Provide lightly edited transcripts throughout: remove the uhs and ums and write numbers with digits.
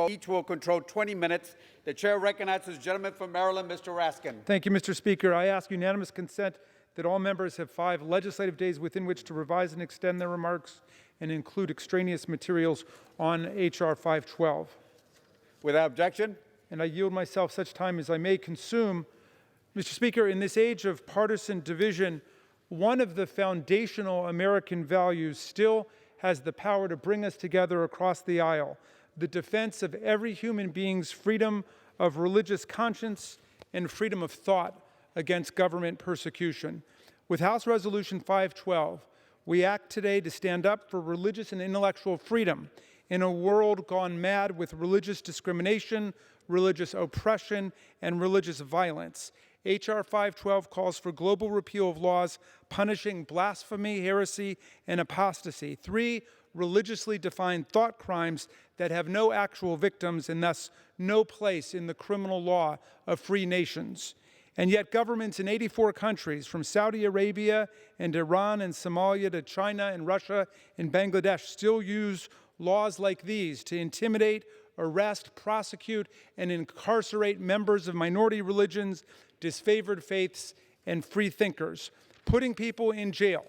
Each will control 20 minutes. The chair recognizes the gentleman from Maryland, Mr. Raskin. Thank you, Mr. Speaker. I ask unanimous consent that all members have 5 legislative days within which to revise and extend their remarks and include extraneous materials on H.R. 512. Without objection. And I yield myself such time as I may consume. Mr. Speaker, in this age of partisan division, one of the foundational American values still has the power to bring us together across the aisle: the defense of every human being's freedom of religious conscience and freedom of thought against government persecution. With House Resolution 512, we act today to stand up for religious and intellectual freedom in a world gone mad with religious discrimination, religious oppression, and religious violence. H.R. 512 calls for global repeal of laws punishing blasphemy, heresy, and apostasy, 3 religiously defined thought crimes that have no actual victims and thus no place in the criminal law of free nations. And yet governments in 84 countries, from Saudi Arabia and Iran and Somalia to China and Russia and Bangladesh, still use laws like these to intimidate, arrest, prosecute, and incarcerate members of minority religions, disfavored faiths, and free thinkers. Putting people in jail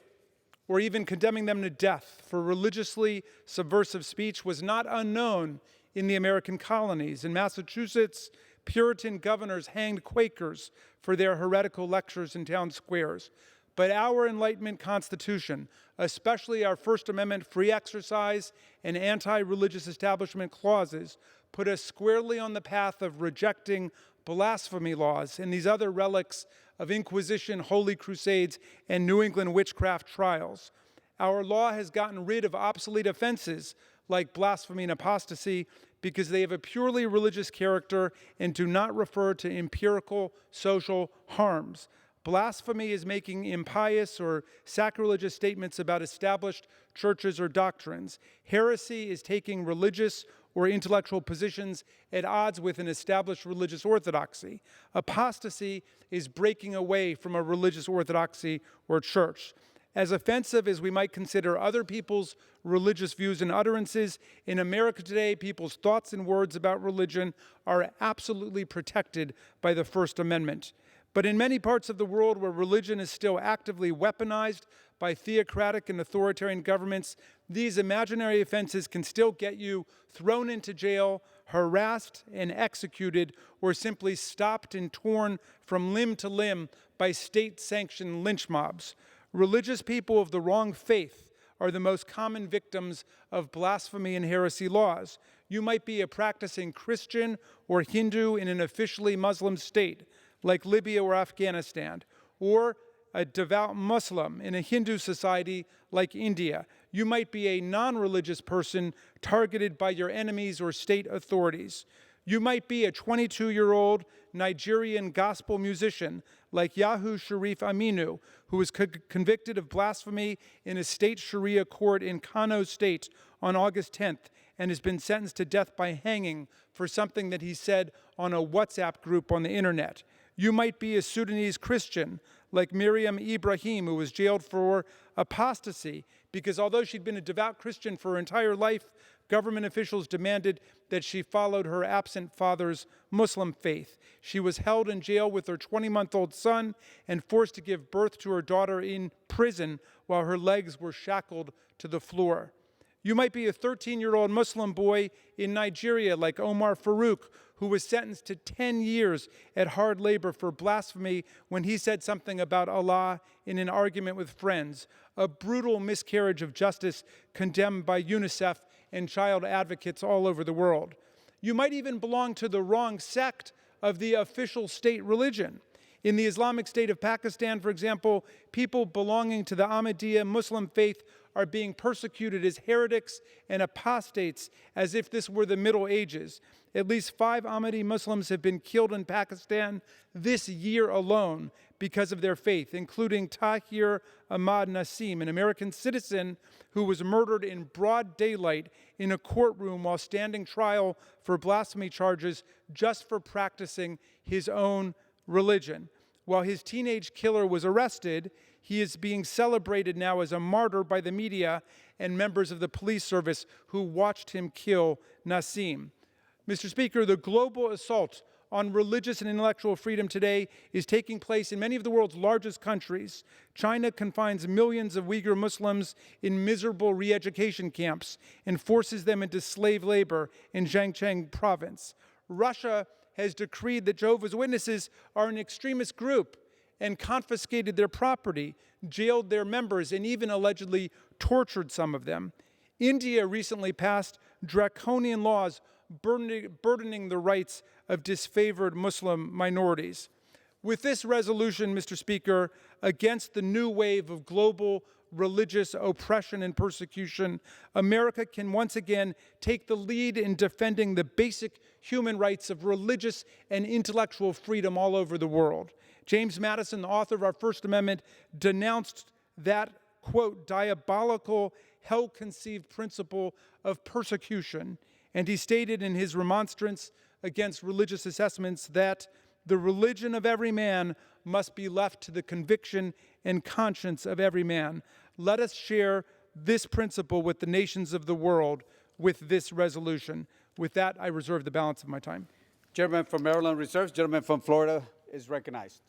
or even condemning them to death for religiously subversive speech was not unknown in the American colonies. In Massachusetts, Puritan governors hanged Quakers for their heretical lectures in town squares. But our Enlightenment Constitution, especially our First Amendment free exercise and anti-religious establishment clauses, put us squarely on the path of rejecting blasphemy laws and these other relics of Inquisition, Holy Crusades, and New England witchcraft trials. Our law has gotten rid of obsolete offenses like blasphemy and apostasy because they have a purely religious character and do not refer to empirical social harms. Blasphemy is making impious or sacrilegious statements about established churches or doctrines. Heresy is taking religious or intellectual positions at odds with an established religious orthodoxy. Apostasy is breaking away from a religious orthodoxy or church. As offensive as we might consider other people's religious views and utterances, in America today, people's thoughts and words about religion are absolutely protected by the First Amendment. But in many parts of the world where religion is still actively weaponized by theocratic and authoritarian governments, these imaginary offenses can still get you thrown into jail, harassed and executed, or simply stopped and torn from limb to limb by state-sanctioned lynch mobs. Religious people of the wrong faith are the most common victims of blasphemy and heresy laws. You might be a practicing Christian or Hindu in an officially Muslim state, like Libya or Afghanistan, or a devout Muslim in a Hindu society like India. You might be a non-religious person targeted by your enemies or state authorities. You might be a 22-year-old Nigerian gospel musician like Yahu Sharif Aminu, who was convicted of blasphemy in a state Sharia court in Kano State on August 10th and has been sentenced to death by hanging for something that he said on a WhatsApp group on the internet. You might be a Sudanese Christian like Miriam Ibrahim, who was jailed for apostasy because although she'd been a devout Christian for her entire life, government officials demanded that she followed her absent father's Muslim faith. She was held in jail with her 20-month-old son and forced to give birth to her daughter in prison while her legs were shackled to the floor. You might be a 13-year-old Muslim boy in Nigeria like Omar Farouk, who was sentenced to 10 years at hard labor for blasphemy when he said something about Allah in an argument with friends, a brutal miscarriage of justice condemned by UNICEF and child advocates all over the world. You might even belong to the wrong sect of the official state religion. In the Islamic State of Pakistan, for example, people belonging to the Ahmadiyya Muslim faith are being persecuted as heretics and apostates as if this were the Middle Ages. At least 5 Ahmadi Muslims have been killed in Pakistan this year alone because of their faith, including Tahir Ahmad Nasim, an American citizen who was murdered in broad daylight in a courtroom while standing trial for blasphemy charges just for practicing his own religion. While his teenage killer was arrested, he is being celebrated now as a martyr by the media and members of the police service who watched him kill Nasim. Mr. Speaker, the global assault on religious and intellectual freedom today is taking place in many of the world's largest countries. China confines millions of Uyghur Muslims in miserable re-education camps and forces them into slave labor in Zhejiang province. Russia has decreed that Jehovah's Witnesses are an extremist group and confiscated their property, jailed their members, and even allegedly tortured some of them. India recently passed draconian laws burdening the rights of disfavored Muslim minorities. With this resolution, Mr. Speaker, against the new wave of global religious oppression and persecution, America can once again take the lead in defending the basic human rights of religious and intellectual freedom all over the world. James Madison, the author of our First Amendment, denounced that, quote, diabolical, hell-conceived principle of persecution. And he stated in his remonstrance against religious assessments that the religion of every man must be left to the conviction and conscience of every man. Let us share this principle with the nations of the world with this resolution. With that, I reserve the balance of my time. Gentleman from Maryland reserves. Gentleman from Florida is recognized.